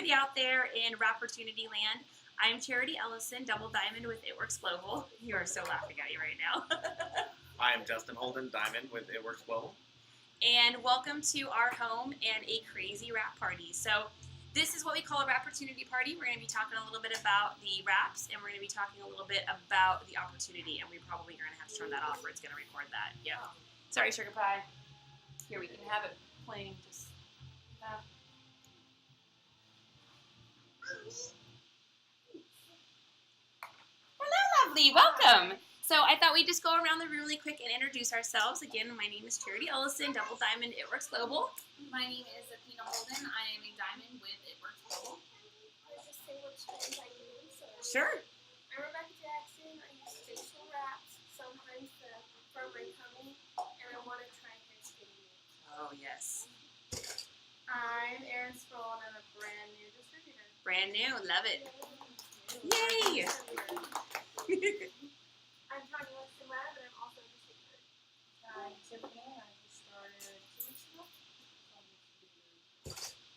everybody out there in Wrapportunity land. I'm Charity Ellison, Double Diamond with It Works Global. You are so laughing at you right now. I am Justin Holden, Diamond with It Works Global. And welcome to our home and a crazy wrap party. So this is what we call a Wrapportunity party. We're going to be talking a little bit about the wraps, and we're going to be talking a little bit about the opportunity. And we probably are going to have to turn that off, or it's going to record that. Yeah. Sorry, sugar pie. Here, we can have it playing. Just. Hello, lovely. Welcome. So I thought we'd just go around the room really quick and introduce ourselves. Again, my name is Charity Ellison, Double Diamond, It Works Global. My name is Athena Holden. I am a diamond with It Works Global. I'll just say which ones I use. Sure. I'm Rebecca Jackson. I use facial wraps, sometimes for my tummy, and I want to try hair skinny. Oh, yes. I'm Erin Sproul, and I'm a brand new distributor. Brand new. Love it. Yay! I'm Tanya Weston Webb, and I'm also a distributor. I'm Tiffany. I just started 2 weeks ago.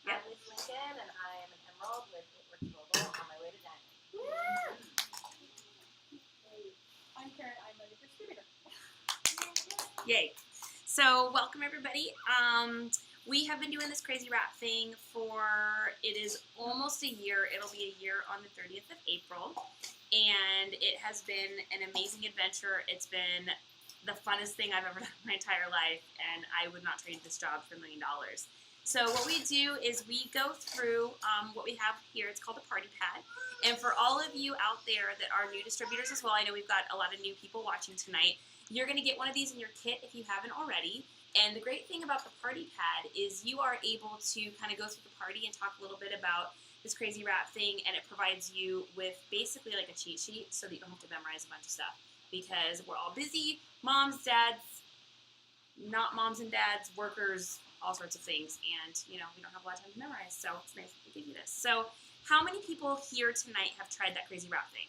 Yep. I'm Liz Lincoln, and I am an emerald with It Works Global on my way to diamond. I'm Karen. I'm a distributor. Yay. So welcome everybody. We have been doing this crazy wrap thing for, it is almost a year. It'll be a year on the 30th of April. And it has been an amazing adventure. It's been the funnest thing I've ever done in my entire life. And I would not trade this job for $1 million. So what we do is we go through what we have here. It's called a party pad. And for all of you out there that are new distributors as well, I know we've got a lot of new people watching tonight. You're going to get one of these in your kit if you haven't already. And the great thing about the party pad is you are able to kind of go through the party and talk a little bit about this crazy wrap thing, and it provides you with basically like a cheat sheet so that you don't have to memorize a bunch of stuff. Because we're all busy, moms, dads, not moms and dads, workers, all sorts of things, and you know, we don't have a lot of time to memorize, so it's nice to give you this. So how many people here tonight have tried that crazy wrap thing?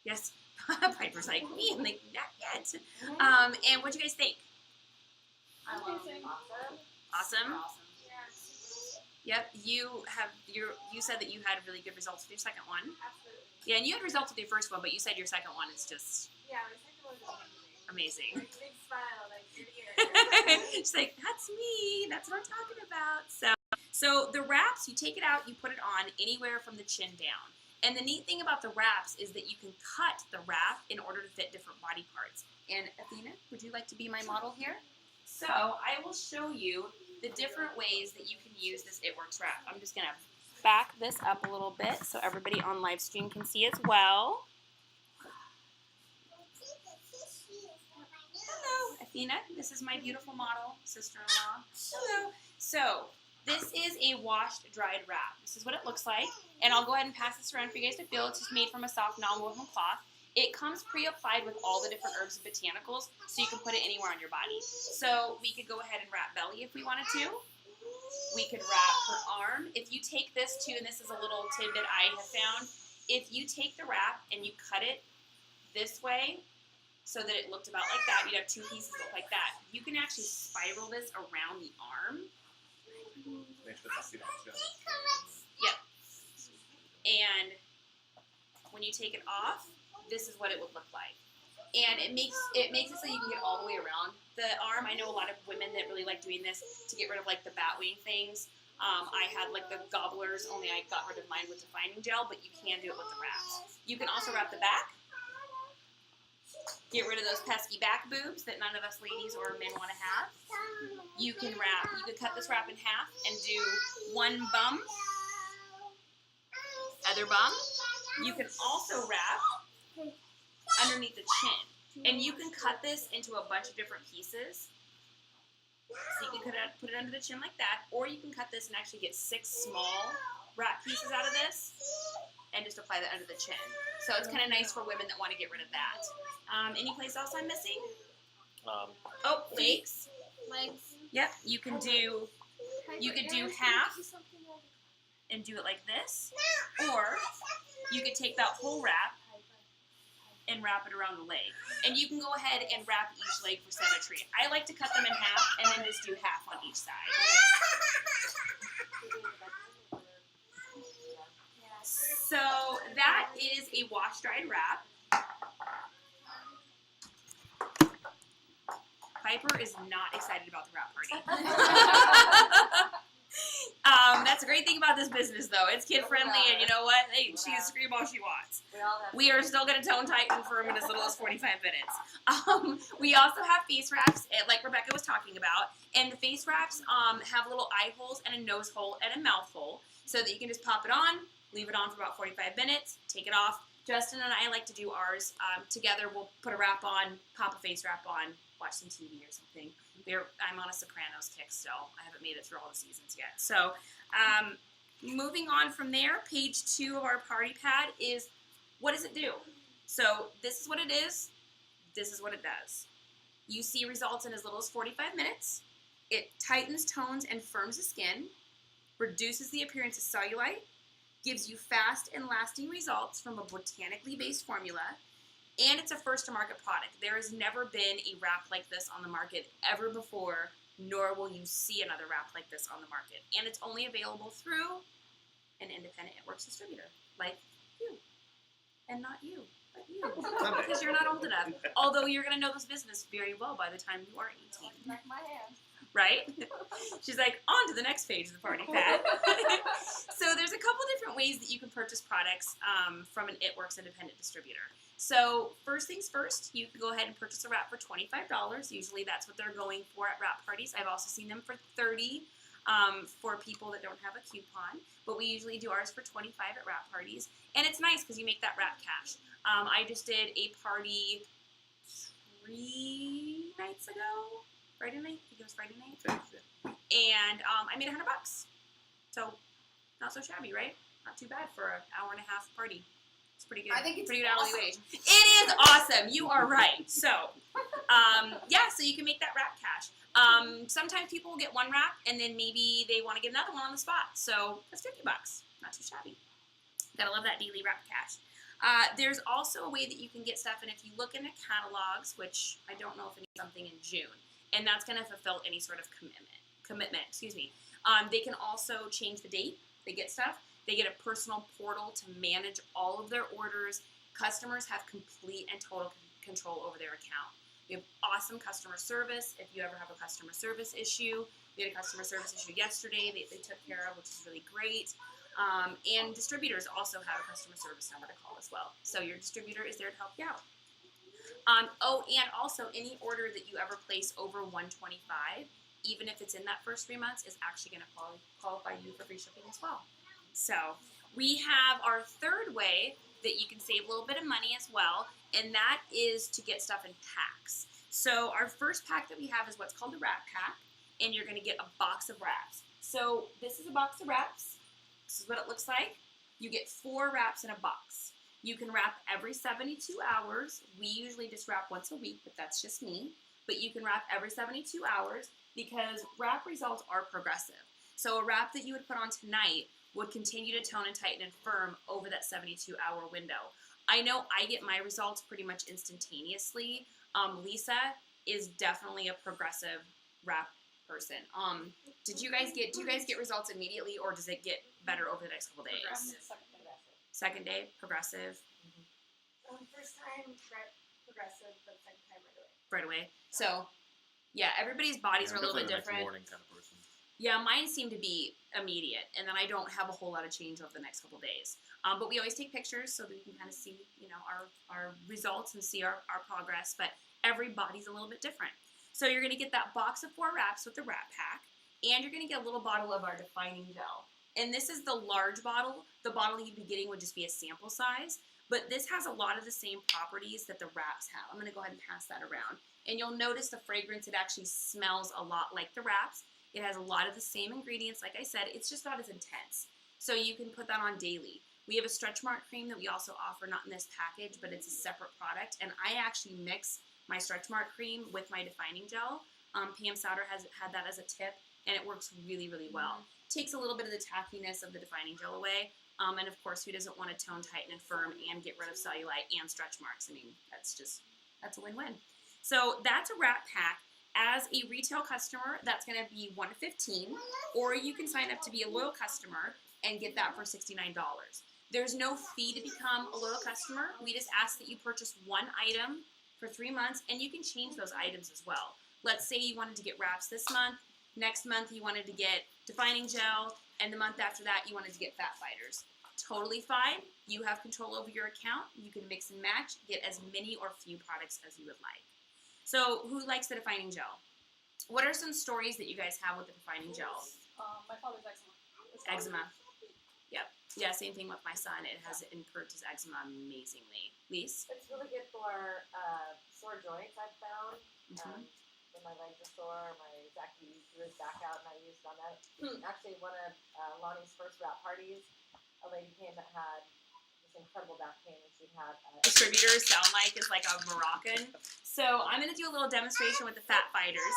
Yes? Piper's like, me, I'm like, not yet. And what'd you guys think? I love it. Awesome. Awesome? Awesome. Yep, you said that you had really good results with your second one. Absolutely. Yeah, and you had results with your first one, but you said your second one is just Yeah, my second one was amazing. amazing. Like, big smile, like, ear to ear. She's like, that's me. That's what I'm talking about. So the wraps, you take it out, you put it on anywhere from the chin down. And the neat thing about the wraps is that you can cut the wrap in order to fit different body parts. And Athena, would you like to be my model here? So I will show you the different ways that you can use this It Works wrap. I'm just going to back this up a little bit so everybody on live stream can see as well. Hello, Athena. This is my beautiful model, sister-in-law. Hello. So this is a washed, dried wrap. This is what it looks like. And I'll go ahead and pass this around for you guys to feel. It's just made from a soft, non-woven cloth. It comes pre-applied with all the different herbs and botanicals, so you can put it anywhere on your body. So we could go ahead and wrap belly if we wanted to. We could wrap her arm. If you take this too, and this is a little tidbit I have found, if you take the wrap and you cut it this way, so that it looked about like that, you'd have two pieces that look like that. You can actually spiral this around the arm. Make sure they see that. Yep. And when you take it off, this is what it would look like. And it makes it so you can get all the way around the arm. I know a lot of women that really like doing this to get rid of like the bat wing things. I had like the gobblers, only I got rid of mine with defining gel, but you can do it with the wraps. You can also wrap the back. Get rid of those pesky back boobs that none of us ladies or men want to have. You can cut this wrap in half and do one bum, other bum. You can also wrap underneath the chin. And you can cut this into a bunch of different pieces. So you can put it under the chin like that, or you can cut this and actually get 6 small wrap pieces out of this and just apply that under the chin. So it's kind of nice for women that want to get rid of that. Any place else I'm missing? Oh, legs. Legs. Yep, you could do half and do it like this, or you could take that whole wrap and wrap it around the leg. And you can go ahead and wrap each leg for symmetry. I like to cut them in half and then just do half on each side. is a wash-dried wrap. Piper is not excited about the wrap party. That's a great thing about this business, though. It's kid-friendly, and you know what? Hey, she can scream all she wants. We are still going to tone, tighten, firm in as little as 45 minutes. We also have face wraps, like Rebecca was talking about, and the face wraps have little eye holes and a nose hole and a mouth hole, so that you can just pop it on, leave it on for about 45 minutes, take it off. Justin and I like to do ours together. We'll put a wrap on, pop a face wrap on, watch some TV or something. I'm on a Sopranos kick still. I haven't made it through all the seasons yet. So moving on from there, page 2 of our party pad is, what does it do? So this is what it is. This is what it does. You see results in as little as 45 minutes. It tightens, tones, and firms the skin, reduces the appearance of cellulite, gives you fast and lasting results from a botanically based formula, and it's a first-to-market product. There has never been a wrap like this on the market ever before, nor will you see another wrap like this on the market. And it's only available through an independent It Works distributor, like you. And not you, but you. Because you're not old enough. Although you're going to know this business very well by the time you are 18. Like my hand. Right? She's like, on to the next page of the party pad. So there's a couple different ways that you can purchase products from an It Works independent distributor. So first things first, you can go ahead and purchase a wrap for $25. Usually that's what they're going for at wrap parties. I've also seen them for $30 for people that don't have a coupon. But we usually do ours for $25 at wrap parties. And it's nice because you make that wrap cash. I just did a party 3 nights ago. Friday night? I think it was Friday night. And I made $100. So not so shabby, right? Not too bad for an hour and a half party. It's pretty good. I think it's pretty good awesome. hourly wage. It is awesome. You are right. So, yeah, so you can make that wrap cash. Sometimes people will get one wrap and then maybe they want to get another one on the spot. So that's $50. Not too shabby. Gotta love that daily wrap cash. There's also a way that you can get stuff, and if you look into catalogs, which I don't know if it needs something in June, and that's going to fulfill any sort of commitment. They can also change the date they get stuff. They get a personal portal to manage all of their orders. Customers have complete and total control over their account. We have awesome customer service. If you ever have a customer service issue, we had a customer service issue yesterday they took care of, which is really great. And distributors also have a customer service number to call as well. So your distributor is there to help you out. And also any order that you ever place over $125, even if it's in that first 3 months, is actually going to qualify you for free shipping as well. So we have our third way that you can save a little bit of money as well, and that is to get stuff in packs. So our first pack that we have is what's called the wrap pack, and you're going to get a box of wraps. So this is a box of wraps. This is what it looks like. You get 4 wraps in a box. You can wrap every 72 hours. We usually just wrap once a week, but that's just me. But you can wrap every 72 hours because wrap results are progressive. So a wrap that you would put on tonight would continue to tone and tighten and firm over that 72-hour window. I know I get my results pretty much instantaneously. Lisa is definitely a progressive wrap person. Do you guys get results immediately, or does it get better over the next couple days? Second day, progressive. First time, progressive, but second time Right away. So, yeah, everybody's bodies are a little bit different. Morning kind of person. Yeah, mine seem to be immediate, and then I don't have a whole lot of change over the next couple days. But we always take pictures so that we can kind of see, our results and see our progress. But every body's a little bit different. So you're going to get that box of 4 wraps with the wrap pack, and you're going to get a little bottle of our defining gel. And this is the large bottle. The bottle you'd be getting would just be a sample size, but this has a lot of the same properties that the wraps have. I'm going to go ahead and pass that around. And you'll notice the fragrance, it actually smells a lot like the wraps. It has a lot of the same ingredients. Like I said, it's just not as intense. So you can put that on daily. We have a stretch mark cream that we also offer, not in this package, but it's a separate product. And I actually mix my stretch mark cream with my defining gel. Pam Souter has had that as a tip, and it works really, really well. Takes a little bit of the tackiness of the defining gel away. And of course, who doesn't want to tone, tighten, and firm and get rid of cellulite and stretch marks? I mean, that's a win-win. So that's a wrap pack. As a retail customer, that's going to be $115, or you can sign up to be a loyal customer and get that for $69. There's no fee to become a loyal customer. We just ask that you purchase one item for 3 months, and you can change those items as well. Let's say you wanted to get wraps this month, next month you wanted to get defining gel, and the month after that you wanted to get fat fighters. Totally fine. You have control over your account. You can mix and match, get as many or few products as you would like. So who likes the defining gel? What are some stories that you guys have with the defining gel? My father's eczema. Eczema. Yep. Yeah, same thing with my son. It has improved his eczema amazingly. Lise? It's really good for sore joints, I've found. When my legs are sore, Zachy threw his back out and I used on that. Actually, one of Lonnie's first wrap parties, a lady came that had this incredible back pain and she had Distributor sound is like a Moroccan. So I'm going to do a little demonstration with the fat fighters.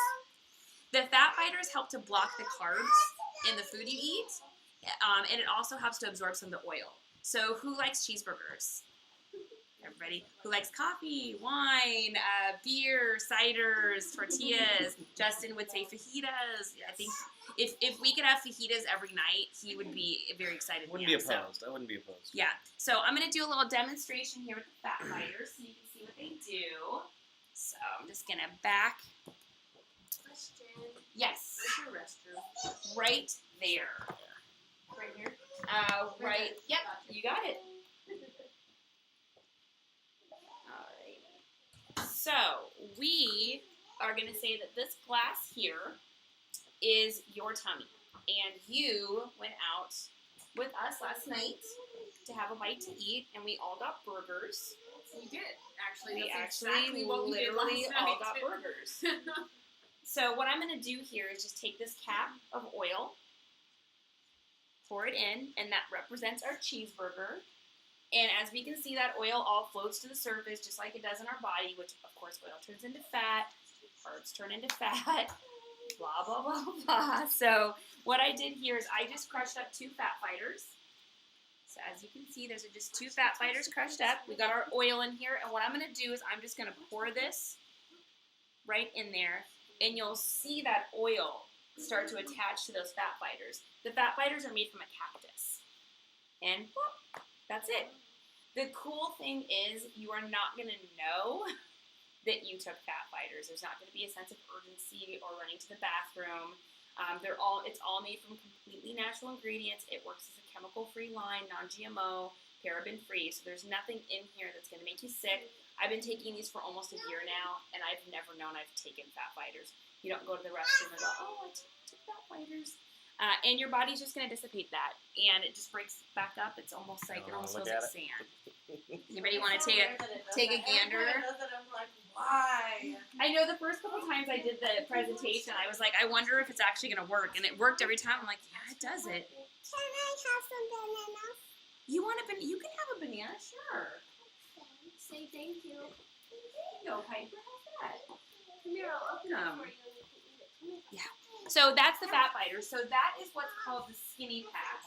The fat fighters help to block the carbs in the food you eat, and it also helps to absorb some of the oil. So who likes cheeseburgers? Everybody. Who likes coffee, wine, beer, ciders, tortillas? Justin would say fajitas. I think if we could have fajitas every night, he would be very excited. Wouldn't be opposed. I wouldn't be opposed. Yeah. So I'm going to do a little demonstration here with the fat fighters so you can see what they do. So I'm just going to back. Question. Yes. Where's your restroom? Right there. Right here? Right. Yep. Gotcha. You got it. Alright. So we are going to say that this glass here is your tummy. And you went out with us last night to have a bite to eat, and we all got burgers. We did, actually. We That's actually exactly what we did literally last all night. got burgers. So what I'm going to do here is just take this cap of oil, pour it in, and that represents our cheeseburger. And as we can see, that oil all floats to the surface just like it does in our body, which of course oil turns into fat, carbs turn into fat, blah, blah, blah, blah. So what I did here is I just crushed up 2 fat fighters. So as you can see, those are just 2 fat fighters crushed up. We got our oil in here, and what I'm going to do is I'm just going to pour this right in there, and you'll see that oil start to attach to those fat fighters. The fat fighters are made from a cactus. And whoop, that's it. The cool thing is you are not going to know that you took fat fighters. There's not going to be a sense of urgency or running to the bathroom. It's all made from completely natural ingredients. It works as a chemical-free line, non-GMO, paraben-free. So there's nothing in here that's going to make you sick. I've been taking these for almost a year now, and I've never known I've taken fat fighters. You don't go to the restroom and go, oh, I took fat fighters. And your body's just going to dissipate that, and it just breaks back up. It's almost like it almost feels like sand. Anybody want to take a gander? I'm like, why? I know the first couple times I did the presentation, I was like, I wonder if it's actually going to work, and it worked every time. I'm like, yeah, it does it. Can I have some banana? You want a banana? You can have a banana, sure. Say thank you. There you go, Piper. How's that? Come here, I'll open it for you and you can eat it. Come here. Yeah. So that's the fat fighter. So that is what's called the skinny pack.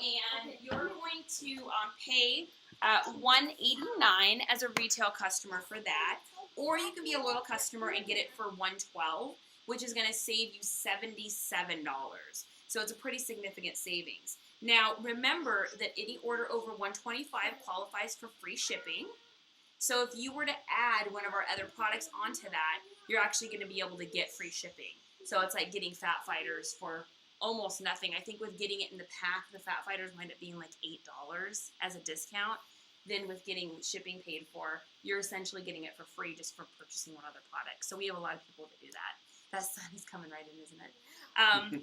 And you're going to pay $189 as a retail customer for that. Or you can be a loyal customer and get it for $112, which is going to save you $77. So it's a pretty significant savings. Now, remember that any order over $125 qualifies for free shipping. So if you were to add one of our other products onto that, you're actually going to be able to get free shipping. So it's like getting fat fighters for almost nothing. I think with getting it in the pack, the fat fighters wind up being like $8 as a discount. Then with getting shipping paid for, you're essentially getting it for free just for purchasing one other product. So we have a lot of people that do that. That sun is coming right in, isn't it?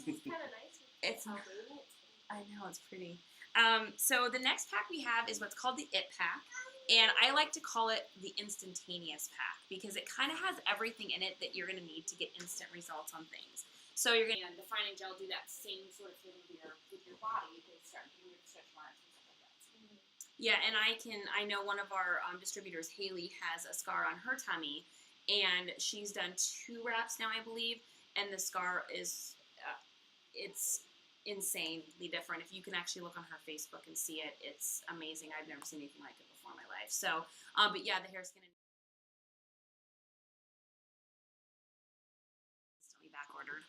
It's kind of nice. It's Halloween. I know, it's pretty. So the next pack we have is what's called the It Pack. And I like to call it the instantaneous pack because it kind of has everything in it that you're going to need to get instant results on things. So you're going to... And defining gel do that same sort of thing with your body. They start giving you the stretch marks and stuff like that. Yeah, and I know one of our distributors, Haley, has a scar on her tummy, and she's done 2 wraps now, I believe, and the scar is, it's insanely different. If you can actually look on her Facebook and see it, it's amazing. I've never seen anything like it before in my life. So, but yeah, the hair, skin, and instantly back ordered.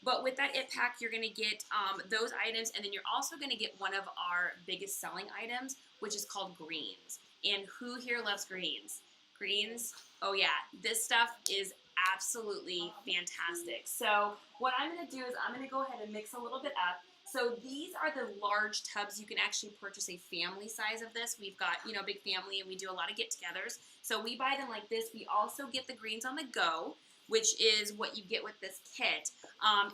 But with that It Pack, you're going to get those items, and then you're also going to get one of our biggest selling items, which is called greens. And who here loves greens? Greens? Oh yeah, this stuff is absolutely fantastic. So what I'm going to do is I'm going to go ahead and mix a little bit up. So these are the large tubs. You can actually purchase a family size of this. We've got, you know, a big family and we do a lot of get-togethers. So we buy them like this. We also get the greens on the go, which is what you get with this kit.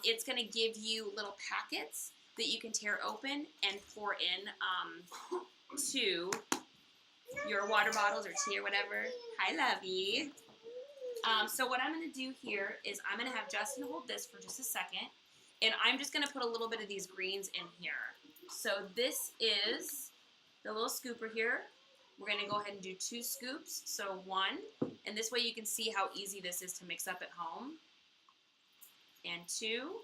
It's going to give you little packets that you can tear open and pour in to your water bottles or tea or whatever. Hi, lovey. So what I'm going to do here is I'm going to have Justin hold this for just a second. And I'm just going to put a little bit of these greens in here. So this is the little scooper here. We're going to go ahead and do 2 scoops. So 1. And this way you can see how easy this is to mix up at home. And 2.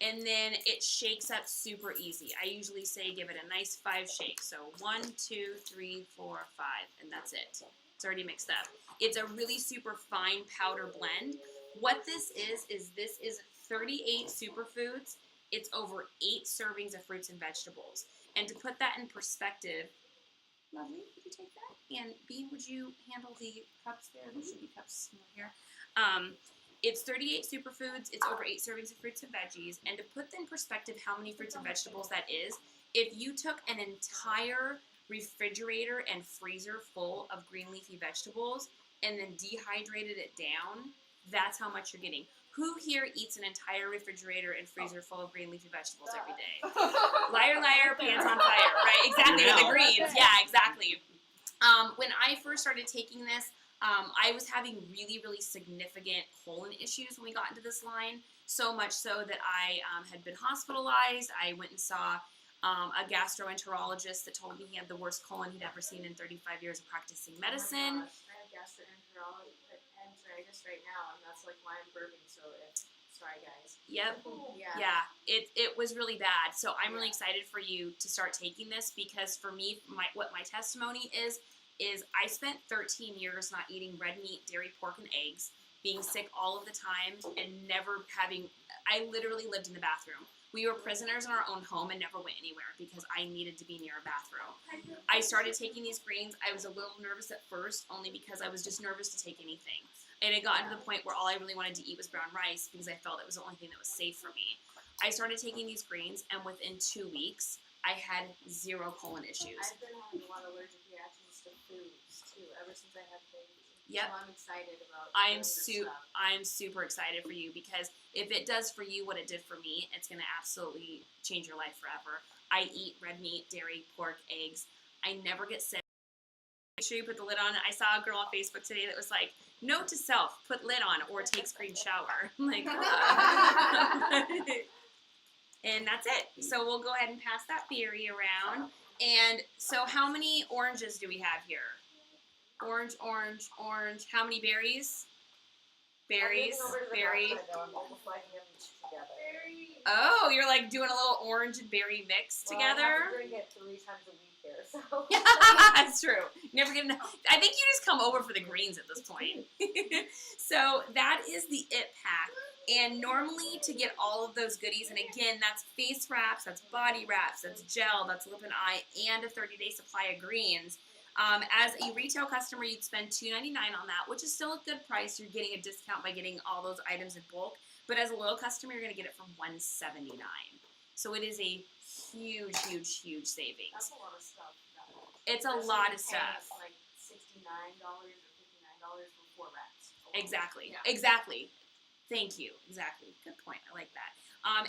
And then it shakes up super easy. I usually say give it a nice 5 shakes. So 1, 2, 3, 4, 5. And that's it. It's already mixed up. It's a really super fine powder blend. What this is this is 38 superfoods. It's over 8 servings of fruits and vegetables. And to put that in perspective, lovely, would you take that? And Bean, would you handle the cups there? There should be cups here. It's 38 superfoods. It's over 8 servings of fruits and veggies. And to put in perspective how many fruits and vegetables that is, if you took an entire refrigerator and freezer full of green leafy vegetables and then dehydrated it down, that's how much you're getting. Who here eats an entire refrigerator and freezer full of green leafy vegetables every day? Liar, liar, pants on fire, right? Exactly, with the greens. Yeah, exactly. When I first started taking this, I was having really, really significant colon issues when we got into this line, so much so that I had been hospitalized. I went and saw a gastroenterologist that told me he had the worst colon he'd ever seen in 35 years of practicing medicine. Oh my gosh, I have gastroenterologist right now, and that's like why I'm burping. So sorry guys. Yep. Yeah. Yeah. It was really bad. So I'm really excited for you to start taking this because for me, what my testimony is I spent 13 years not eating red meat, dairy, pork, and eggs, being sick all of the time, and never having. I literally lived in the bathroom. We were prisoners in our own home and never went anywhere because I needed to be near a bathroom. I started taking these greens. I was a little nervous at first, only because I was just nervous to take anything. And it got to the point where all I really wanted to eat was brown rice because I felt it was the only thing that was safe for me. I started taking these greens, and within 2 weeks, I had 0 colon issues. I've been having a lot of allergic reactions to foods too ever since I had babies. Yep. So I'm excited about. I'm super excited for you because if it does for you what it did for me, it's gonna absolutely change your life forever. I eat red meat, dairy, pork, eggs. I never get sick. Make sure you put the lid on. I saw a girl on Facebook today that was like, "Note to self: put lid on or take screen shower." I'm like, and that's it. So we'll go ahead and pass that berry around. And so, how many oranges do we have here? Orange, orange, orange. How many berries? Berries, berry. I'm almost liking them each together. Oh, you're like doing a little orange and berry mix Well, together? I have to drink it 3 times a week here, so. That's true. Never get enough. I think you just come over for the greens at this point. So that is the It Pack. And normally to get all of those goodies, and again, that's face wraps, that's body wraps, that's gel, that's lip and eye, and a 30-day supply of greens. As a retail customer, you'd spend $2.99 on that, which is still a good price. You're getting a discount by getting all those items in bulk. But as a loyal customer, you're going to get it for $179. So it is a huge, huge, huge savings. That's a lot of stuff. It's a lot of stuff. Like $69 or $59 for 4 wraps. Exactly. Yeah. Exactly. Thank you. Exactly. Good point. I like that.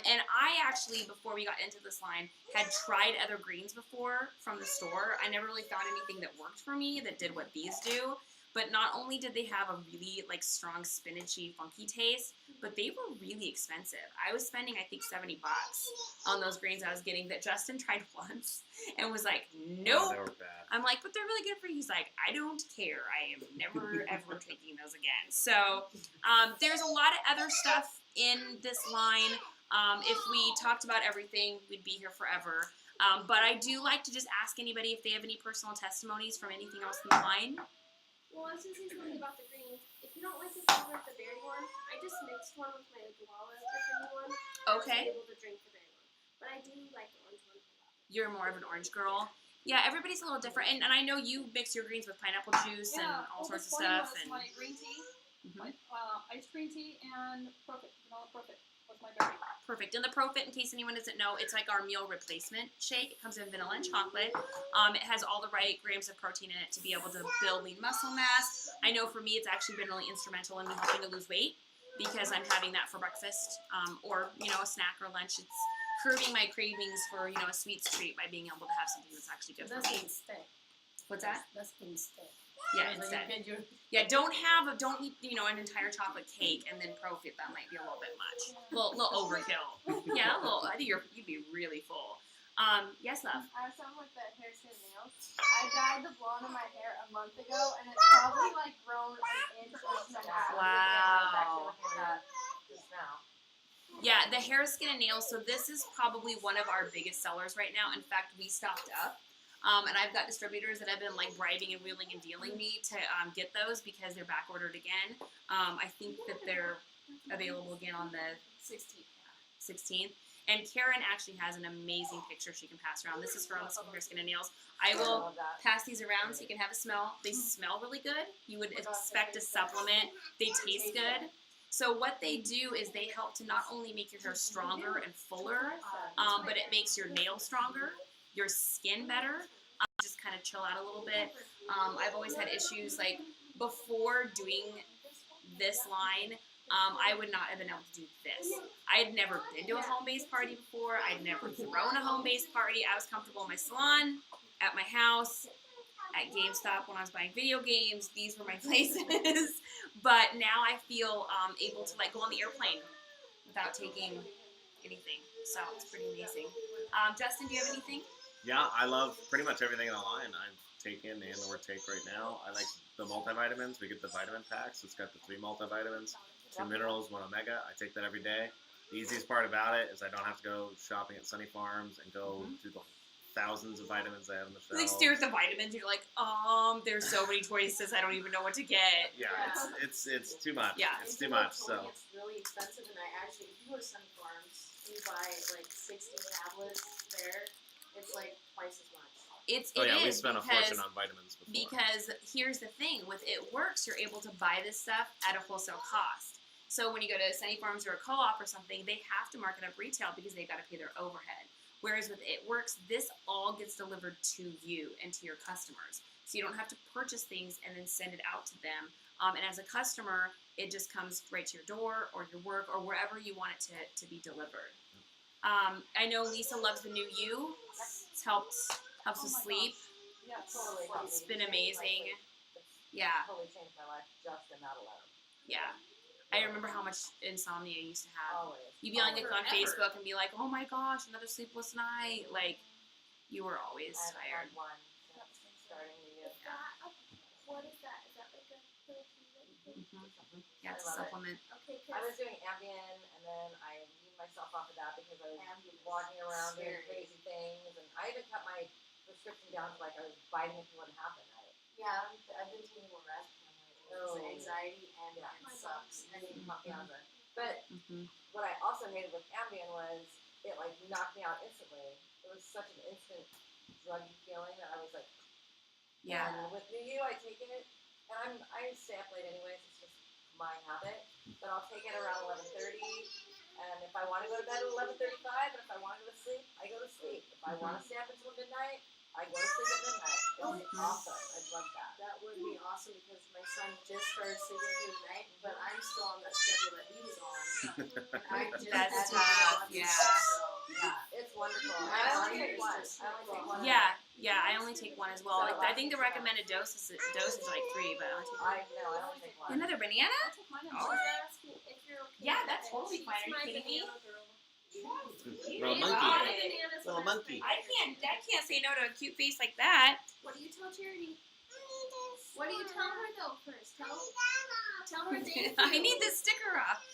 And I actually, before we got into this line, had tried other greens before from the store. I never really found anything that worked for me that did what these do. But not only did they have a really like strong spinachy, funky taste, but they were really expensive. I was spending, I think, $70 on those greens I was getting that Justin tried once and was like, nope. Oh, they were bad. I'm like, but they're really good for you. He's like, I don't care. I am never, ever taking those again. So there's a lot of other stuff in this line. If we talked about everything, we'd be here forever. But I do like to just ask anybody if they have any personal testimonies from anything else in the line. Well, I was gonna say something about the green. If you don't like the flavor of the berry one, I just mixed one with my guava, the green one. Okay. I was able to drink the berry one, but I do like the orange one a lot. You're more of an orange girl. Yeah, everybody's a little different, and I know you mix your greens with pineapple juice and all sorts of stuff. Was And my green tea, Mhm. my iced green tea, and Profit, vanilla Profit was my berry. Perfect. And the Profit, in case anyone doesn't know, it's like our meal replacement shake. It comes in vanilla and chocolate. It has all the right grams of protein in it to be able to build lean muscle mass. I know for me, it's actually been really instrumental in me helping to lose weight because I'm having that for breakfast or, a snack or lunch. It's curbing my cravings for, a sweets treat by being able to have something that's actually good for That's me. instead. What's that? That's instead. Yeah, So instead. you get your Yeah, don't eat, an entire chocolate cake and then Profit. That might be a little bit much. A little overkill. Yeah, I think you'd be really full. Yes, love. I have something with the hair, skin, and nails. I dyed the blonde in my hair a month ago, and it's probably like grown an inch or so. Wow. Just now. Yeah, the hair, skin, and nails. So this is probably one of our biggest sellers right now. In fact, we stocked up. And I've got distributors that have been like bribing and wheeling and dealing me to get those because they're back ordered again. I think that they're available again on the 16th. And Karen actually has an amazing picture she can pass around. This is her on the hair, skin, and nails. I will love that. pass these around so you can have a smell. They smell really good. You would expect a supplement. They taste good. So what they do is they help to not only make your hair stronger and fuller, but it makes your nails stronger, your skin better, just kind of chill out a little bit. I've always had issues like before doing this line, I would not have been able to do this. I had never been to a home-based party before. I'd never thrown a home-based party. I was comfortable in my salon, at my house, at GameStop when I was buying video games. These were my places. But now I feel able to like go on the airplane without taking anything. So it's pretty amazing. Justin, do you have anything? Yeah, I love pretty much everything in the line. I've taken and or take right now. I like the multivitamins. We get the vitamin packs. It's got the 3 multivitamins, 2 minerals, 1 omega. I take that every day. The easiest part about it is I don't have to go shopping at Sunny Farms and go through the thousands of vitamins they have on the You like shelves. stare at the vitamins. You're like, there's so many choices. I don't even know what to get. Yeah, it's too much. Yeah. It's too much. So It's really expensive, and I actually, if you go to Sunny Farms, you buy like 60 tablets there. It's like twice as much. It we is spent a because fortune on vitamins before. Because here's the thing, with It Works, you're able to buy this stuff at a wholesale cost. So when you go to Sunny Farms or a co-op or something, they have to mark it up retail because they've got to pay their overhead. Whereas with It Works, this all gets delivered to you and to your customers. So you don't have to purchase things and then send it out to them. And as a customer, it just comes right to your door or your work or wherever you want it to be delivered. I know Lisa loves the new You. It's helped us sleep. Yeah, Totally. It's been amazing. It's Yeah, totally changed my life just in that alone. yeah. I remember how much insomnia I used to have. Always. You'd be on Forever. Facebook and be like, oh my gosh, another sleepless night. Like, you were always I tired. haven't had one starting the year. What is that? Is that like a protein? Mm-hmm. Yeah, it's a I love it. supplement. Okay, I was 'cause doing Ambien, and then I weaned myself off of that because I was walking around doing crazy things, and I even cut my prescription down to like I was biting into 1.5 at night. Yeah, I've been taking more rest Oh. for anxiety and Yeah. it sucks. I need Confianza. But Mm-hmm. what I also hated with Ambien was it like knocked me out instantly. It was such an instant druggy feeling that I was like, Yeah. And with New You, I take it, and I stay up late anyways. It's just my habit. But I'll take it around 11:30, and if I want to go to bed at 11:35, and if I want to go to sleep, I go to sleep. If I want to stay up until midnight, I go to sleep at midnight. It's awesome. I love that. That would be awesome because my son just started sleeping through the night, but I'm still on that schedule that he was on. I just That's had to tough, do it, yeah. so, Yeah, it's wonderful. I I only only take take one. just- I only take one. Yeah, I only take one as well. Like, I think the recommended dose is like 3, but I only take one. I only take one. Another banana? I took mine in Oh. March. she's asking if you're okay. Yeah, with that's it. totally She's fine. Are you my kidding me? banana girl. Little You monkey. got My it. bananas Little were monkey. I can't say no to a cute face like that. What do you tell Charity? What do you tell her though first? Tell her thank you. I need this sticker off.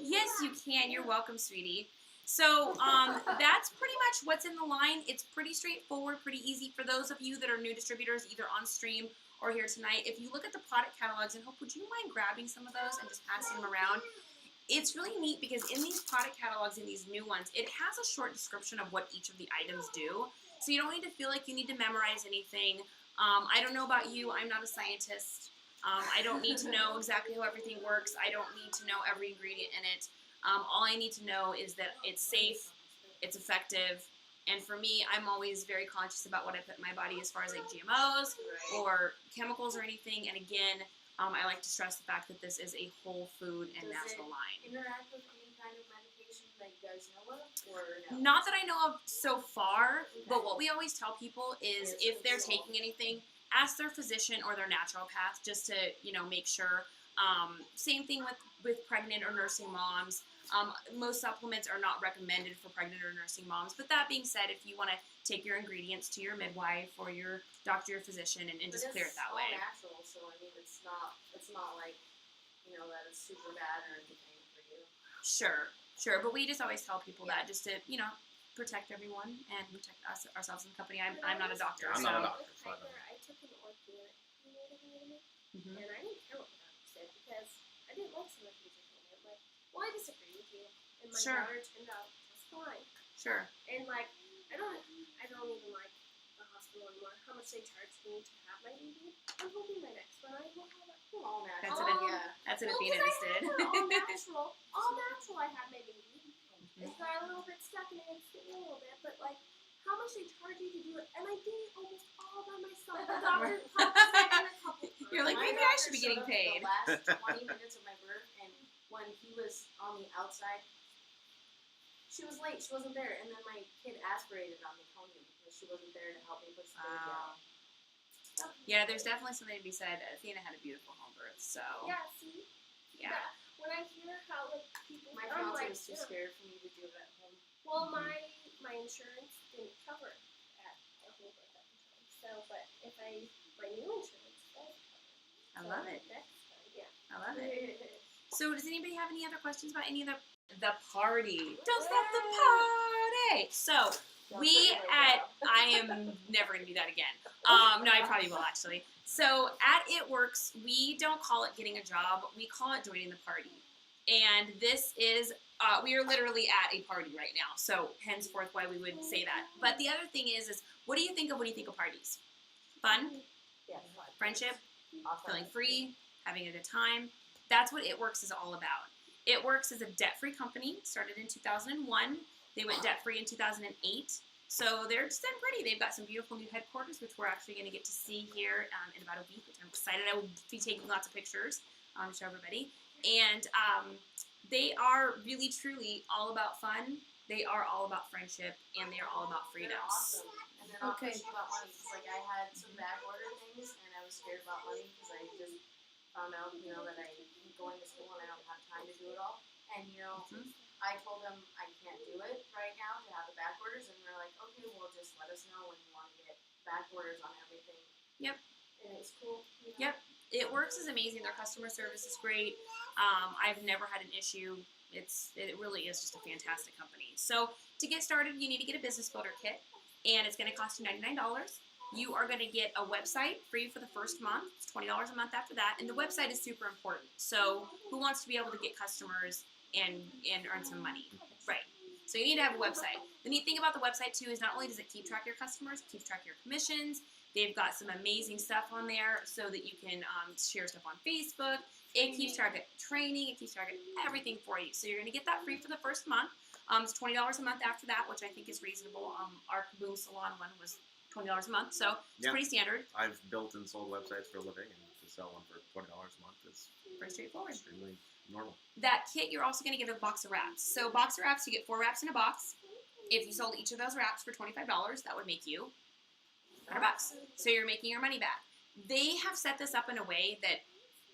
Yes, you can. You're welcome, sweetie. So that's pretty much what's in the line. It's pretty straightforward, pretty easy for those of you that are new distributors, either on stream or here tonight, if you look at the product catalogs, and Hope, would you mind grabbing some of those and just passing them around? It's really neat because in these product catalogs, in these new ones, it has a short description of what each of the items do. So you don't need to feel like you need to memorize anything. I don't know about you. I'm not a scientist. I don't need to know exactly how everything works. I don't need to know every ingredient in it. All I need to know is that it's safe, it's effective, and for me, I'm always very conscious about what I put in my body as far as like GMOs or chemicals or anything. And again, I like to stress the fact that this is a whole food and natural line. Interact with any kind of medication that you guys know of, or no? Not that I know of so far, but what we always tell people is if they're taking anything, ask their physician or their naturopath just to, make sure. Same thing with pregnant or nursing moms. Most supplements are not recommended for pregnant or nursing moms. But that being said, if you want to take your ingredients to your midwife or your doctor or physician and just clear it that way. It's all natural, so I mean, it's not like, that it's super bad or anything for you. Sure. But we just always tell people that just to, protect everyone and protect ourselves in the company. I'm not a doctor. Yeah, I'm not a doctor. So I took an organic vitamin, Mhm. and I didn't care what the doctor said because I didn't like some of the things they told me. I'm like, well, I disagree with you, and my Sure. daughter turned out just fine. Sure. And like, I don't even like the hospital anymore. How much they charge me to have my baby? I'm hoping my next one I will have it. All natural. That's what yeah. That's what Well, Athena 'cause just I did. had her all natural. All natural. I had my baby. It got a little bit stuck and it sting a little bit, but like, how much they charge you to do it? And I did it almost all by myself. The doctor popped in a couple times. You're like, My maybe I doctor should be showed getting up paid. The last 20 minutes of my birth, and when he was on the outside, she was late. She wasn't there, and then my kid aspirated on the pony because she wasn't there to help me push the baby out. Yeah, there's definitely something to be said. Athena had a beautiful home birth, so Yeah, see? yeah. When I hear how like people, My I'm fiance like, was too scared for me to do it at home. well, my insurance didn't cover at a whole birth at the time. So, but if my new insurance does cover. I love it. Next time, yeah. I love it. So, does anybody have any other questions about any of the party? Don't stop the party. So, I am never going to do that again. No, I probably will actually. So at It Works, we don't call it getting a job. We call it joining the party. And this is, we are literally at a party right now. So henceforth why we would say that. But the other thing is what do you think of when you think of parties? Fun? Yeah. Friendship? Awesome. Feeling free? Having a good time? That's what It Works is all about. It Works is a debt-free company, started in 2001. They went debt-free in 2008. So they're just done pretty. They've got some beautiful new headquarters, which we're actually going to get to see here in about a week, which I'm excited. I will be taking lots of pictures to show everybody. And they are really, truly all about fun. They are all about friendship, and they are all about freedom. They're awesome. And they're not Okay. pushy about money. Because, like, I had some back order things, and I was scared about money because I just found out, that I'm going to school and I don't have time to do it all. And, I told them I can't do it right now to have the back orders, and they're like, okay, well, just let us know when you want to get back orders on everything. Yep. And it's cool. Yep. It Works is amazing. Their customer service is great. I've never had an issue. It really is just a fantastic company. So to get started, you need to get a business builder kit, and it's going to cost you $99. You are going to get a website free for the first month. It's $20 a month after that, and the website is super important. So who wants to be able to get customers and earn some money? Right. So you need to have a website. The neat thing about the website too is not only does it keep track of your customers, it keeps track of your commissions. They've got some amazing stuff on there so that you can share stuff on Facebook. It keeps track of training. It keeps track of everything for you. So you're going to get that free for the first month. It's $20 a month after that, which I think is reasonable. Our Kaboom Salon one was $20 a month, so it's pretty standard. I've built and sold websites for a living, and to sell one for $20 a month is Pretty straightforward. extremely normal. That kit, you're also going to get a box of wraps. So box of wraps, you get 4 wraps in a box. If you sold each of those wraps for $25, that would make you $100. So you're making your money back. They have set this up in a way that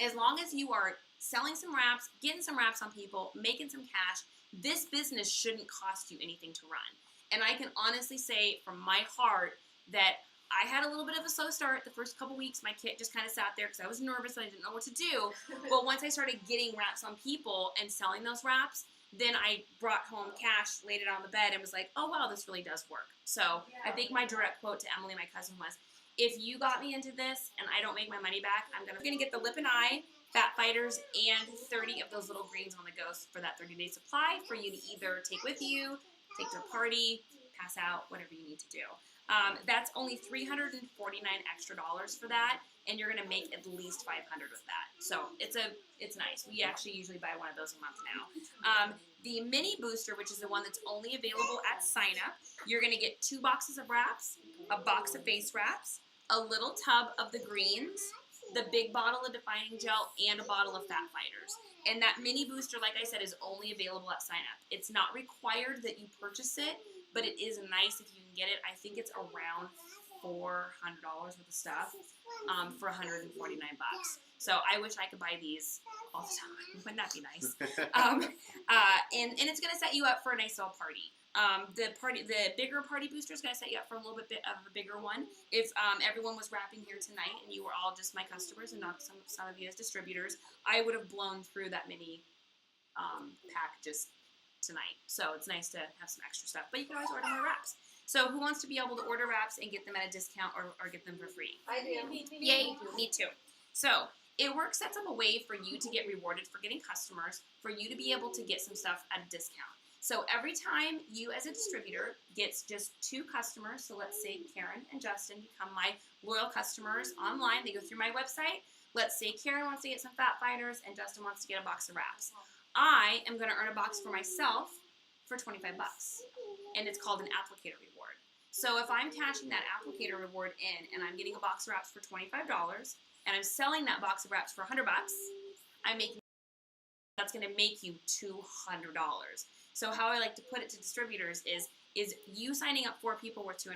as long as you are selling some wraps, getting some wraps on people, making some cash, this business shouldn't cost you anything to run. And I can honestly say from my heart that I had a little bit of a slow start the first couple weeks. My kit just kind of sat there because I was nervous and I didn't know what to do. But once I started getting wraps on people and selling those wraps, then I brought home cash, laid it on the bed, and was like, oh, wow, this really does work. So I think my direct quote to Emily, my cousin, was, if you got me into this and I don't make my money back, I'm gonna get the lip and eye, fat fighters, and 30 of those little greens on the go for that 30-day supply for you to either take with you, take to a party, pass out, whatever you need to do. That's only $349 extra for that, and you're gonna make at least $500 with that. So it's nice. We actually usually buy one of those a month now. The mini booster, which is the one that's only available at sign up, you're gonna get 2 boxes of wraps, a box of face wraps, a little tub of the greens, the big bottle of defining gel, and a bottle of fat fighters. And that mini booster, like I said, is only available at sign up. It's not required that you purchase it, but it is nice if you can get it. I think it's around $400 worth of stuff for $149. So I wish I could buy these all the time. Wouldn't that be nice? And it's going to set you up for a nice little party. The bigger party booster is going to set you up for a little bit of a bigger one. If everyone was wrapping here tonight and you were all just my customers and not some of you as distributors, I would have blown through that mini pack just tonight. So it's nice to have some extra stuff. But you can always order more wraps. So who wants to be able to order wraps and get them at a discount or get them for free? I do. Yay, me too. So it sets up a way for you to get rewarded for getting customers, for you to be able to get some stuff at a discount. So every time you as a distributor gets just 2 customers, so let's say Karen and Justin become my loyal customers online, they go through my website. Let's say Karen wants to get some fat fighters and Justin wants to get a box of wraps. I am going to earn a box for myself for $25, and it's called an applicator reward. So if I'm cashing that applicator reward in and I'm getting a box of wraps for $25 and I'm selling that box of wraps for $100, that's going to make you $200. So how I like to put it to distributors is you signing up 4 people worth $200.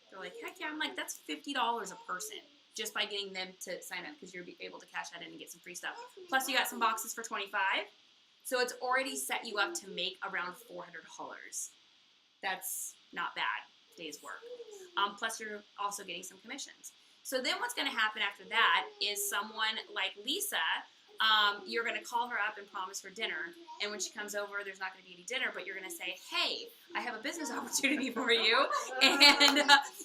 They're like, heck yeah. I'm like, that's $50 a person just by getting them to sign up because you're able to cash that in and get some free stuff. Plus you got some boxes for $25. So it's already set you up to make around $400. That's not bad day's work. Plus you're also getting some commissions. So then what's going to happen after that is someone like Lisa, you're going to call her up and promise her dinner. And when she comes over, there's not going to be any dinner, but you're going to say, hey, I have a business opportunity for you, and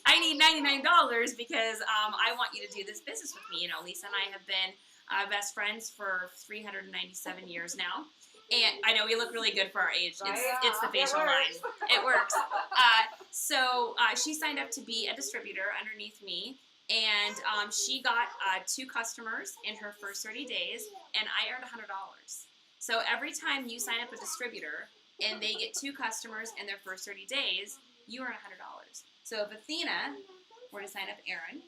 I need $99 because I want you to do this business with me. You know, Lisa and I have been best friends for 397 years now. And I know we look really good for our age. It's the facial line. It works. So she signed up to be a distributor underneath me. And she got 2 customers in her first 30 days, and I earned $100. So every time you sign up a distributor and they get 2 customers in their first 30 days, you earn $100. So if Athena were to sign up Erin,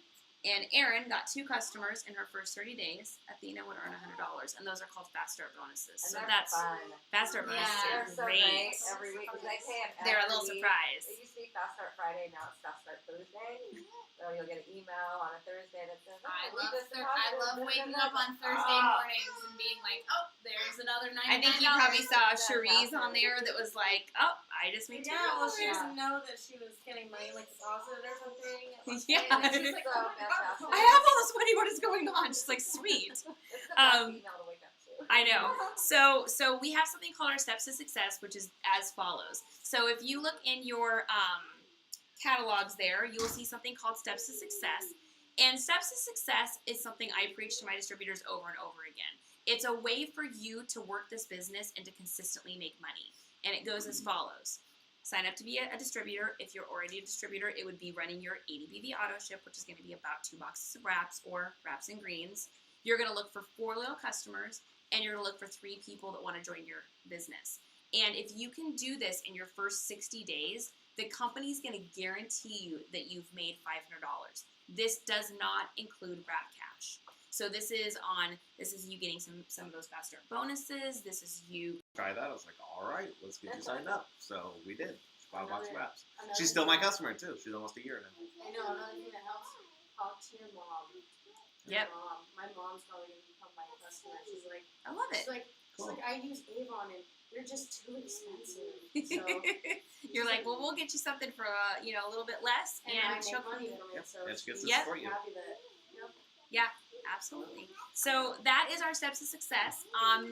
and Erin got 2 customers in her first 30 days, Athena would earn $100, and those are called fast start bonuses. And so that's fun. Fast start bonuses They're are so great. great every week. Because I pay them They're a every little week. surprise. It used to be Fast Start Friday, now it's Fast Start Thursday. So you'll get an email on a Thursday that says, I leave this love deposit. waking up on Thursday mornings and being like, oh, there's another $99. I think you probably saw Cherise on there that was like, oh, I just made $2. Yeah, well, she Yeah. doesn't know that she was getting money like deposited or something. Yeah. And she's like, So oh my God. fantastic. I have all this money. What is going on? She's like, sweet. It's the best Um, email to wake up to. I know. So we have something called our steps to success, which is as follows. So if you look in your catalogs there, you will see something called steps to success. And steps to success is something I preach to my distributors over and over again. It's a way for you to work this business and to consistently make money. And it goes as follows. Sign up to be a distributor. If you're already a distributor, it would be running your 80 BV auto ship, which is going to be about 2 boxes of wraps or wraps and greens. You're going to look for 4 loyal customers, and you're going to look for 3 people that want to join your business. And if you can do this in your first 60 days, the company's going to guarantee you that you've made $500. This does not include wrap cash. So this is you getting some of those fast start bonuses. This is you. Try that. I was like, all right, let's get you signed up. So we did. She bought a box of wraps. Another She's still my thing- customer too. She's almost a year now. I know, another thing that helps, talk to your mom. Yep. My mom's probably going to become my customer. She's like, I love it. Cool. I use Avon and they're just too expensive. So, You're like, well, we'll get you something for a little bit less, and I she'll make money from Yep. it. So And she gets to Yep. support you. happy that, Absolutely. So that is our steps to success.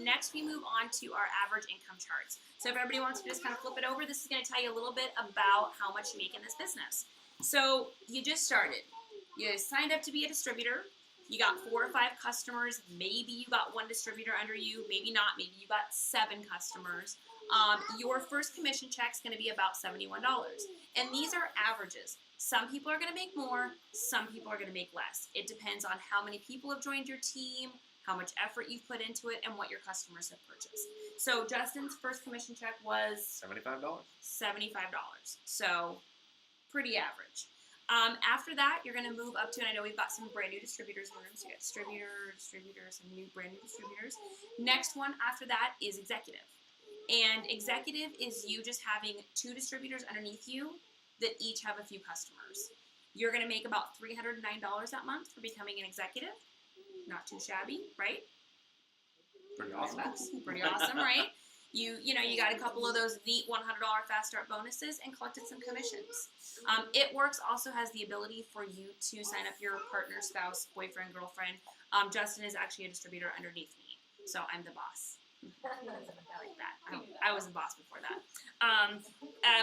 Next, we move on to our average income charts. So if everybody wants to just kind of flip it over, this is going to tell you a little bit about how much you make in this business. So you just started. You signed up to be a distributor. You got 4 or 5 customers. Maybe you got 1 distributor under you. Maybe not. Maybe you got 7 customers. Your first commission check is going to be about $71. And these are averages. Some people are going to make more. Some people are going to make less. It depends on how many people have joined your team, how much effort you've put into it, and what your customers have purchased. So Justin's first commission check was $75. $75. So pretty average. After that, you're going to move up to, and I know we've got some brand new distributors in the room, so you got distributors, some new brand new distributors. Next one after that is executive. And executive is you just having 2 distributors underneath you that each have a few customers. You're going to make about $309 that month for becoming an executive. Not too shabby, right? Pretty awesome. Pretty awesome, right? You got a couple of those neat $100 fast start bonuses and collected some commissions. It Works also has the ability for you to sign up your partner, spouse, boyfriend, girlfriend. Justin is actually a distributor underneath me, so I'm the boss. I like that. I was the boss before that.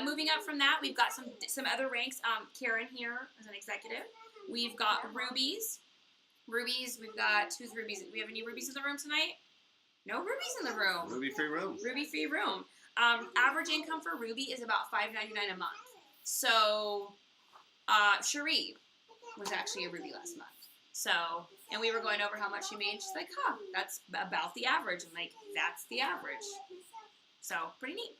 Moving up from that, we've got some other ranks. Karen here is an executive. We've got rubies. We've got, who's rubies? We have any rubies in the room tonight? No rubies in the room. Ruby free room. Ruby free room. Average income for Ruby is about $5.99 a month. So, Cherie was actually a Ruby last month. So, and we were going over how much she made. She's like, that's about the average. I'm like, that's the average. So, pretty neat.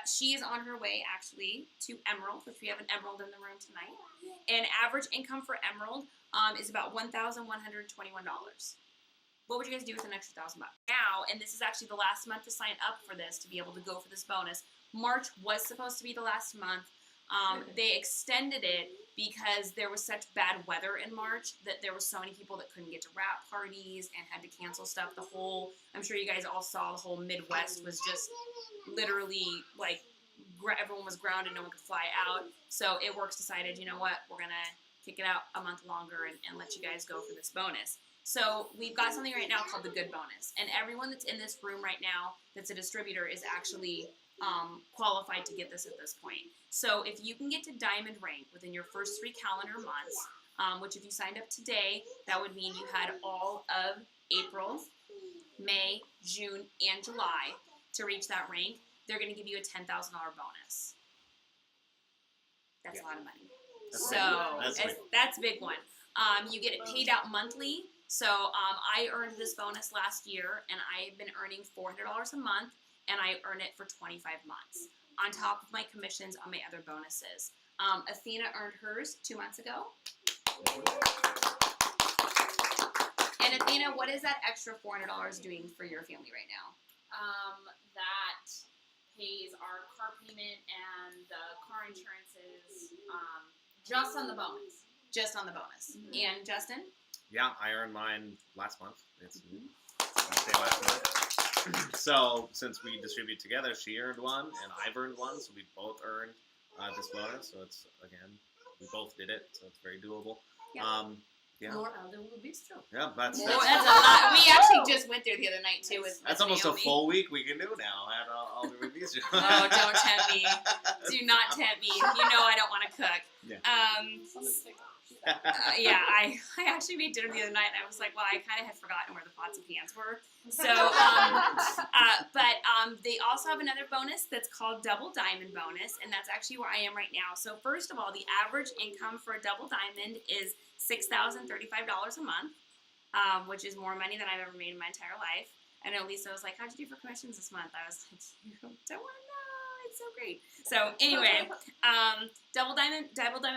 She is on her way, actually, to Emerald, which we have an Emerald in the room tonight. And average income for Emerald is about $1,121. What would you guys do with an extra $1,000 now? And this is actually the last month to sign up for this, to be able to go for this bonus. March was supposed to be the last month. They extended it because there was such bad weather in March that there were so many people that couldn't get to wrap parties and had to cancel stuff. I'm sure you guys all saw the whole Midwest was just literally like everyone was grounded, no one could fly out. So It Works decided, you know what, we're going to kick it out a month longer and let you guys go for this bonus. So we've got something right now called the Good Bonus. And everyone that's in this room right now that's a distributor is actually qualified to get this at this point. So if you can get to diamond rank within your first 3 calendar months, which if you signed up today, that would mean you had all of April, May, June, and July to reach that rank, they're going to give you a $10,000 bonus. That's a lot of money. That's a big one. You get it paid out monthly. So I earned this bonus last year, and I've been earning $400 a month, and I earn it for 25 months, on top of my commissions on my other bonuses. Athena earned hers 2 months ago. And Athena, what is that extra $400 doing for your family right now? That pays our car payment and the car insurances, just on the bonus. Just on the bonus. Mm-hmm. And Justin? Yeah, I earned mine last month. It's Wednesday last month. So since we distribute together, she earned one and I've earned one, so we both earned this bonus. So it's, again, we both did it, so it's very doable. Yeah. Yeah. More Aldo will be strong. Yeah, that's a lot. We actually just went there the other night too. That's almost Naomi. A full week we can do now. At all the reviews. Oh, don't tempt me. Do not tempt me. You know I don't want to cook. Yeah. Yeah, I actually made dinner the other night, and I was like, well, I kind of had forgotten where the pots and pans were. So, but they also have another bonus that's called Double Diamond Bonus, and that's actually where I am right now. So first of all, the average income for a Double Diamond is $6,035 a month, which is more money than I've ever made in my entire life. I know Lisa was like, how'd you do for commissions this month? I was like, you don't want to know. It's so great. So anyway, double diamond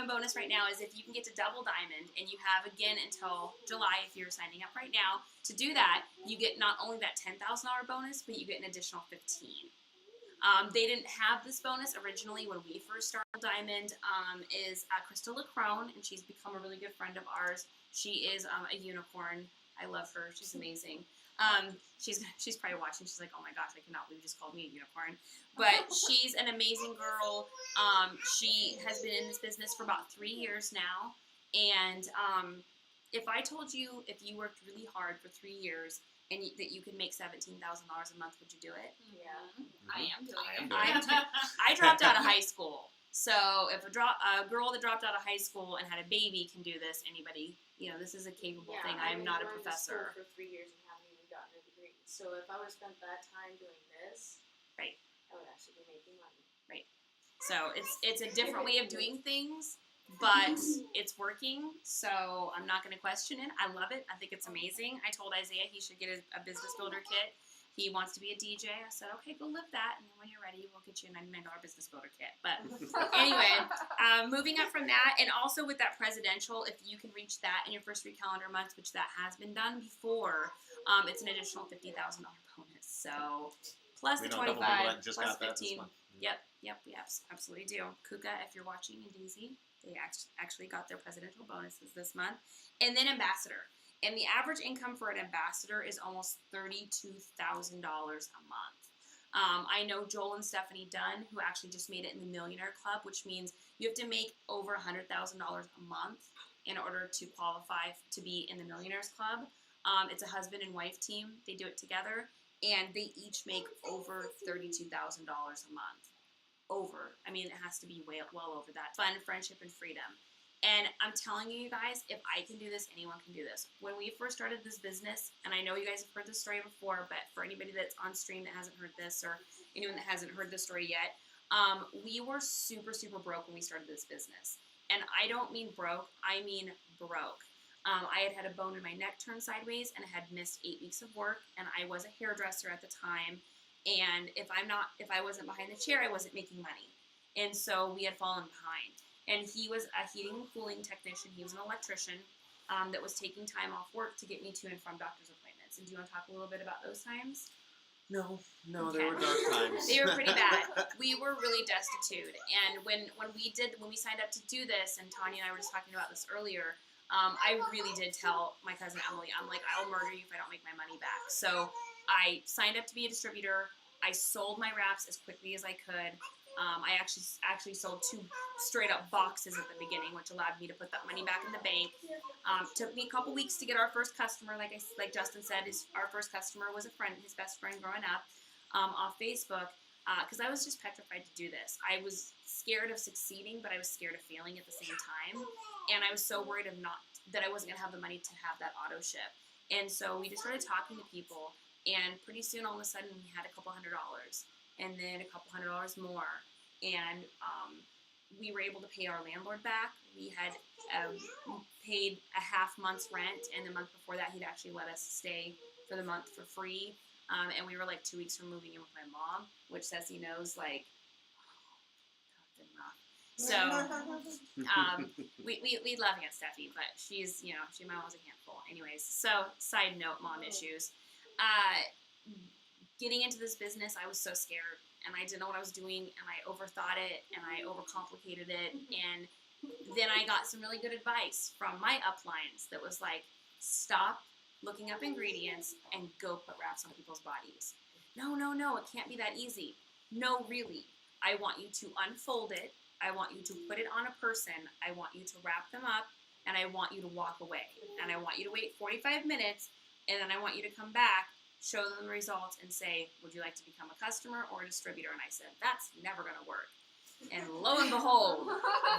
bonus right now is if you can get to double diamond, and you have again until July if you're signing up right now. To do that, you get not only that $10,000 bonus, but you get an additional $15,000. They didn't have this bonus originally when we first started Diamond. Is Crystal LaCrone, and she's become a really good friend of ours. She is a unicorn. I love her. She's amazing. She's probably watching. She's like, oh my gosh, I cannot believe you just called me a unicorn. But she's an amazing girl. She has been in this business for about 3 years now. And if I told you if you worked really hard for 3 years and that you could make $17,000 a month, would you do it? Yeah, I am doing it. I dropped out of high school. So if a girl that dropped out of high school and had a baby can do this, anybody, this is a capable thing. I am not a went to school professor. for 3 years and haven't even gotten a degree. So if I would have spent that time doing this, Right. I would actually be making money. So it's a different way of doing things, but it's working. So I'm not going to question it. I love it. I think it's amazing. I told Isaiah he should get a business builder kit. He wants to be a DJ. I said, okay, go live that, and then when you're ready, we'll get you a $99 business builder kit. But anyway, moving up from that, and also with that presidential, if you can reach that in your first 3 calendar months, which that has been done before, it's an additional $50,000 bonus. So plus We the know a couple 25, people that just plus got that 15. this month. Yep, we absolutely do. Kuka, if you're watching, and Daisy, they actually got their presidential bonuses this month. And then ambassador. And the average income for an ambassador is almost $32,000 a month. I know Joel and Stephanie Dunn, who actually just made it in the Millionaire Club, which means you have to make over $100,000 a month in order to qualify to be in the Millionaires Club. It's a husband and wife team. They do it together, and they each make over $32,000 a month. It has to be well over that. Fun, friendship, and freedom. And I'm telling you guys, if I can do this, anyone can do this. When we first started this business, and I know you guys have heard this story before, but for anybody that's on stream that hasn't heard this, or anyone that hasn't heard this story yet, we were super, super broke when we started this business. And I don't mean broke, I mean broke. I had a bone in my neck turned sideways, and I had missed 8 weeks of work, and I was a hairdresser at the time. And if I wasn't behind the chair, I wasn't making money. And so we had fallen behind. And he was a heating and cooling technician. He was an electrician that was taking time off work to get me to and from doctor's appointments. And do you want to talk a little bit about those times? No, Okay. There were dark times. They were pretty bad. We were really destitute. And when we signed up to do this, and Tanya and I were just talking about this earlier, I really did tell my cousin Emily, I'm like, I'll murder you if I don't make my money back. So I signed up to be a distributor. I sold my wraps as quickly as I could. I actually sold 2 straight up boxes at the beginning, which allowed me to put that money back in the bank. Took me a couple weeks to get our first customer. Like Justin said, our first customer was a friend, his best friend growing up, off Facebook. Because I was just petrified to do this. I was scared of succeeding, but I was scared of failing at the same time. And I was so worried that I wasn't gonna have the money to have that auto ship. And so we just started talking to people, and pretty soon, all of a sudden, we had a couple $100, and then a couple $100 more. And we were able to pay our landlord back. We had paid a half month's rent, and the month before that, he'd actually let us stay for the month for free. And we were like 2 weeks from moving in with my mom, which says he knows, like, tough and rough. So we love Aunt Steffi, but she's, she my mom's a handful. Anyways, so side note, mom issues. Getting into this business, I was so scared. And I didn't know what I was doing, and I overthought it, and I overcomplicated it, and then I got some really good advice from my uplines that was like, stop looking up ingredients and go put wraps on people's bodies. No, it can't be that easy. No, really. I want you to unfold it, I want you to put it on a person, I want you to wrap them up, and I want you to walk away. And I want you to wait 45 minutes, and then I want you to come back, show them the results, and say, would you like to become a customer or a distributor? And I said, that's never going to work. And lo and behold,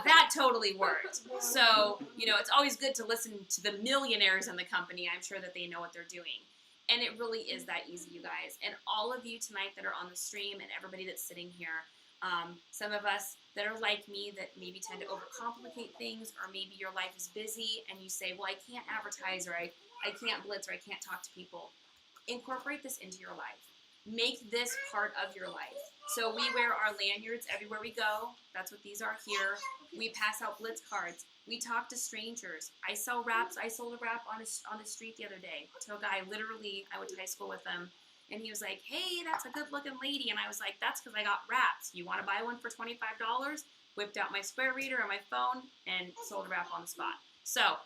that totally worked. So, it's always good to listen to the millionaires in the company. I'm sure that they know what they're doing. And it really is that easy, you guys. And all of you tonight that are on the stream, and everybody that's sitting here, some of us that are like me that maybe tend to overcomplicate things, or maybe your life is busy and you say, well, I can't advertise, or I can't blitz, or I can't talk to people. Incorporate this into your life. Make this part of your life. So we wear our lanyards everywhere we go. That's what these are here. We pass out blitz cards. We talk to strangers. I sell wraps. I sold a wrap on the street the other day to a guy. Literally, I went to high school with him, and he was like, hey, that's a good-looking lady. And I was like, that's because I got wraps. You want to buy one for $25? Whipped out my Square Reader on my phone and sold a wrap on the spot. So,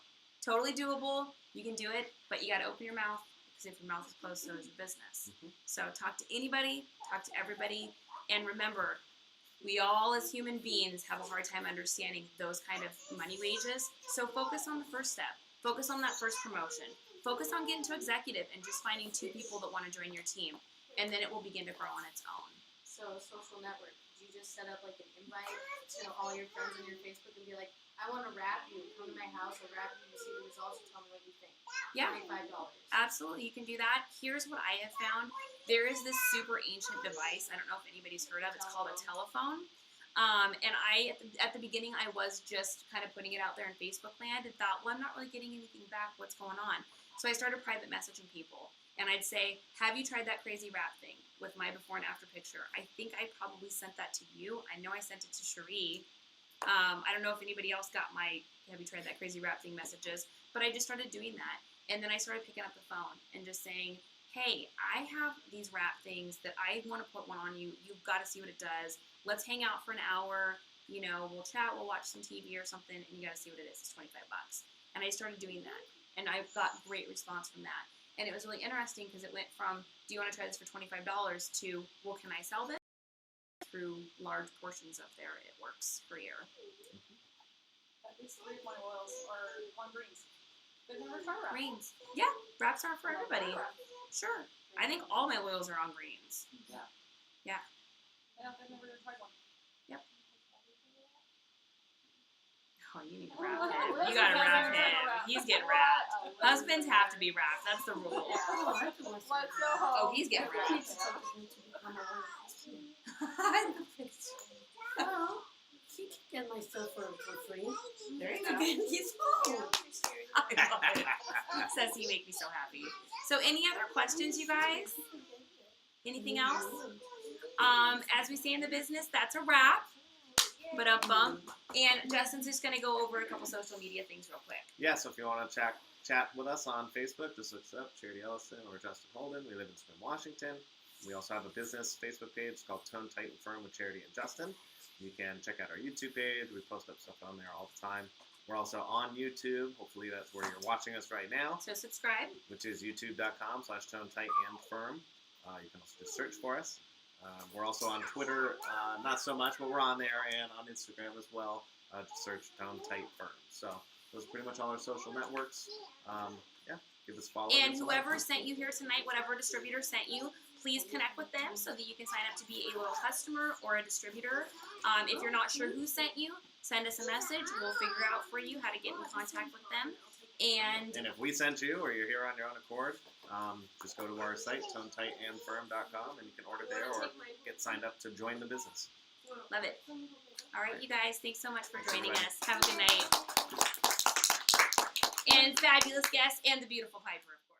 totally doable. You can do it, but you got to open your mouth. If your mouth is closed, so is your business. So talk to anybody, talk to everybody, and remember, we all as human beings have a hard time understanding those kind of money wages. So focus on the first step. Focus on that first promotion. Focus on getting to executive and just finding 2 people that want to join your team, and then it will begin to grow on its own. So social network. Did you just set up like an invite to all your friends on your Facebook and be like, I want to wrap you. Come to my house. I'll wrap you. You see the results. You tell me what you think. Yeah. $25. Absolutely, you can do that. Here's what I have found. There is this super ancient device. I don't know if anybody's heard of. It's called a telephone. And at the beginning, I was just kind of putting it out there in Facebook land and thought, well, I'm not really getting anything back. What's going on? So I started private messaging people. And I'd say, have you tried that crazy wrap thing with my before and after picture? I think I probably sent that to you. I know I sent it to Cherie. I don't know if anybody else got my have you tried that crazy wrap thing messages, but I just started doing that. And then I started picking up the phone and just saying, hey, I have these wrap things that I want to put one on you. You've got to see what it does. Let's hang out for an hour. You know, we'll chat, we'll watch some TV or something, and you got to see what it is. It's $25. And I started doing that. And I got great response from that. And it was really interesting because it went from, do you want to try this for $25 to, well, can I sell this? Through large portions of there, it works for a year. At least 3 of my oils are on greens. They've never tried wrap. Greens. Yeah, wraps are for everybody. Sure. I think all my oils are on greens. Yeah. Yeah. Yeah, they've never tried one. Oh, you need to wrap him. You gotta wrap him. He's getting wrapped. Husbands have to be wrapped. That's the rule. Let's go Oh, he's getting wrapped. Well, she can get my stuff for free. There you go. He's home. I love it. Says he make me so happy. So any other questions, you guys? Anything else? As we say in the business, that's a wrap. But and Justin's just gonna go over a couple social media things real quick. Yeah, so if you want to chat with us on Facebook, just look us up, Charity Ellison or Justin Holden. We live in Spring, Washington. We also have a business Facebook page called Tone Tight and Firm with Charity and Justin. You can check out our YouTube page. We post up stuff on there all the time. We're also on YouTube. Hopefully that's where you're watching us right now. So subscribe. Which is youtube.com/Tone Tight and Firm. You can also just search for us. We're also on Twitter, not so much, but we're on there, and on Instagram as well. Just search Tone Tight Firm. So those are pretty much all our social networks. Yeah, give us a follow. And whoever sent you here tonight, whatever distributor sent you, please connect with them so that you can sign up to be a loyal customer or a distributor. If you're not sure who sent you, send us a message. We'll figure out for you how to get in contact with them. And if we sent you or you're here on your own accord, just go to our site, tonetightandfirm.com, and you can order there or get signed up to join the business. Love it. All right, you guys, thanks so much for joining us. Have a good night. And fabulous guests and the beautiful Piper, of course.